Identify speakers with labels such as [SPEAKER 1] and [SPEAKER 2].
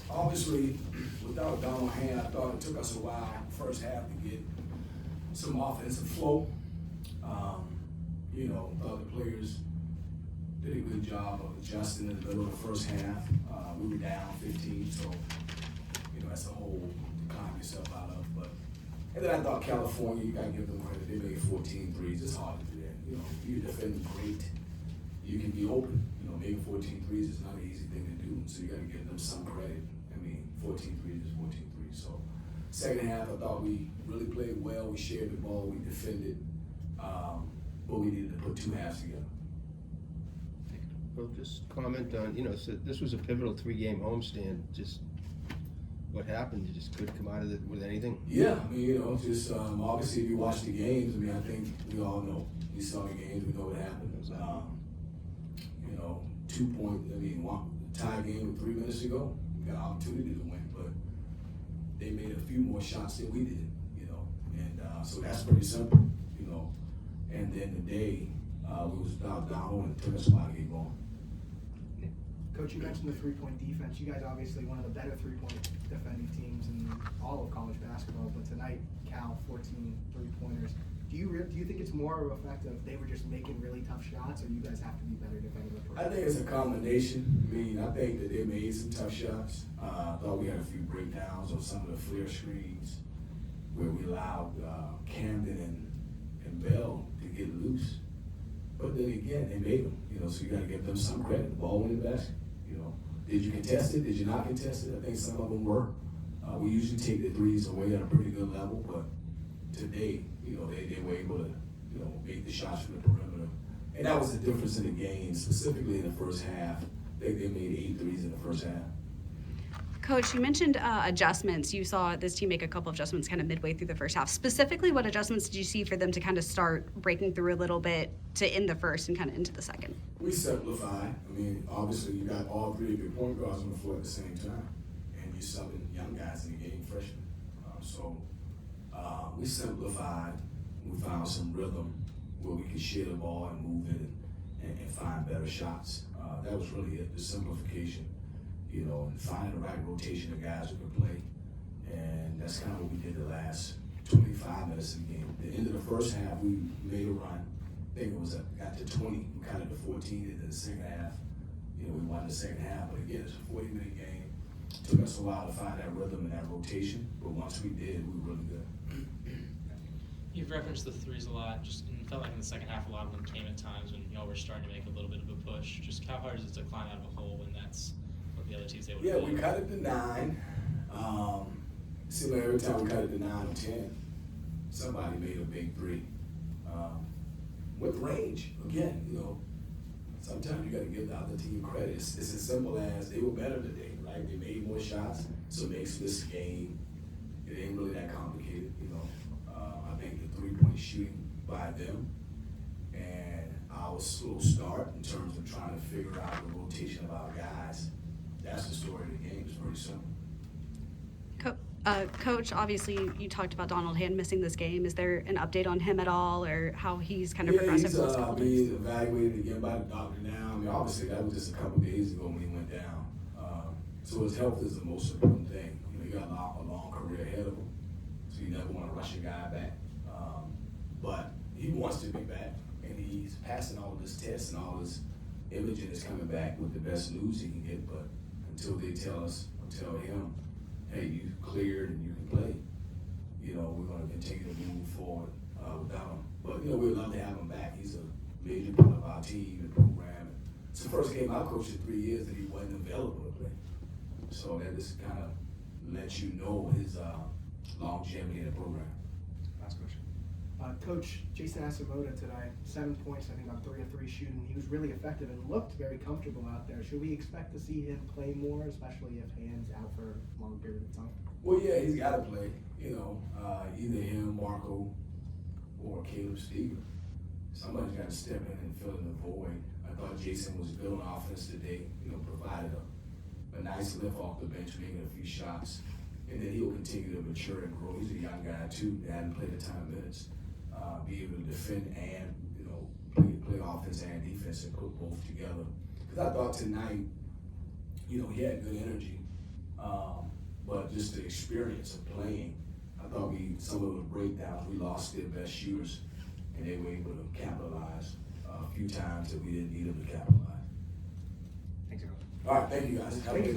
[SPEAKER 1] Obviously, without Donald Hand, I thought it took us a while, first half, to get some offensive flow. Thought the players did a good job of adjusting in the middle of the first half. We were down 15, so, that's a hole to climb yourself out of. And then I thought California, you got to give them credit. They made 14 threes. It's hard to do that. You defend great. You can be open. Making 14 threes is not an easy thing to do. So you got to give them some credit. 14 threes is 14 threes. So second half, I thought we really played well. We shared the ball. We defended. But we needed to put two halves together.
[SPEAKER 2] Well, just comment on, so this was a pivotal 3-game homestand. Just what happened? You just couldn't come out of it with anything?
[SPEAKER 1] Yeah, obviously if you watch the games, I think we all know. We saw the games, we know what happened. 2 point, one tie game with 3 minutes to go. We got an opportunity to win, but they made a few more shots than we did, and so that's pretty simple, And then today, we was down and it took us a while to get going.
[SPEAKER 3] Coach, you mentioned the three-point defense. You guys obviously one of the better three-point defending teams in all of college basketball, but tonight, Cal, 14 three-pointers. Do you think it's more of an effect of they were just making really tough shots, or you guys have to be better defending the perimeter?
[SPEAKER 1] I think it's a combination. I think that they made some tough shots. I thought we had a few breakdowns on some of the flare screens where we allowed Camden and Bell to get loose. But then again, they made them, so you got to give them some credit. The ball went in the basket, Did you contest it? Did you not contest it? I think some of them were. We usually take the threes away at a pretty good level, but today, they were able to, make the shots from the perimeter. And that was the difference in the game, specifically in the first half. They made 8 threes in the first half.
[SPEAKER 4] Coach, you mentioned adjustments. You saw this team make a couple of adjustments kind of midway through the first half. Specifically, what adjustments did you see for them to kind of start breaking through a little bit to end the first and kind of into the second?
[SPEAKER 1] We simplified. Obviously, you got all 3 of your point guards on the floor at the same time, and you're subbing young guys in the game, freshmen. We simplified. We found some rhythm where we could share the ball and move it and find better shots. That was really it, the simplification. And finding the right rotation of guys who can play. And that's kind of what we did the last 25 minutes of the game. At the end of the first half, we made a run. I think it was got to 20, we got it to 14 into the second half. We won the second half, but again, it's a 40-minute game. It took us a while to find that rhythm and that rotation, but once we did, we were really good.
[SPEAKER 5] You've referenced the threes a lot, and it felt like in the second half a lot of them came at times when y'all were starting to make a little bit of a push. Just how hard is it to climb out of a hole when that's what the other teams able to do?
[SPEAKER 1] Yeah, we cut it to 9. It seemed like every time we cut it to 9 or 10, somebody made a big 3. With range, again, sometimes you got to give the other team credit. It's as simple as they were better today, right? They made more shots, so it makes this game, it ain't really that complicated, I think the 3-point shooting by them and our slow start in terms of trying to figure out the rotation of our guys, that's the story of the game. It's pretty simple.
[SPEAKER 4] Coach, obviously you talked about Donald Hand missing this game. Is there an update on him at all, or how he's kind of progressed over the last couple days?
[SPEAKER 1] He's evaluated again by the doctor now. Obviously that was just a couple days ago when he went down. So his health is the most important thing. He got a long career ahead of him, so you never want to rush a guy back. But he wants to be back, and he's passing all of his tests and all his imaging is coming back with the best news he can get. But until they tell him, hey, you cleared and you can play, we're going to continue to move forward without him. But, we'd love to have him back. He's a major part of our team and program. It's the first game I coached in 3 years that he wasn't available to play. So that just kind of lets you know his longevity in the program.
[SPEAKER 3] Last question. Coach, Jason Asamoah tonight, 7 points, I think, on 3 of 3 shooting. He was really effective and looked very comfortable out there. Should we expect to see him play more, especially if Hand's out for a long period of time?
[SPEAKER 1] Well, yeah, he's got to play. Either him, Marco, or Caleb Steger. Somebody's got to step in and fill in the void. I thought Jason was good on offense today. Provided a nice lift off the bench, making a few shots. And then he'll continue to mature and grow. He's a young guy, too, that hadn't played a ton of minutes. Be able to defend and, play offense and defense and put both together. Because I thought tonight, you know, he had good energy, but just the experience of playing, I thought some of the breakdowns, we lost their best shooters, and they were able to capitalize a few times that we didn't need them to capitalize.
[SPEAKER 3] Thanks, Earl.
[SPEAKER 1] All right, thank you guys. Have a good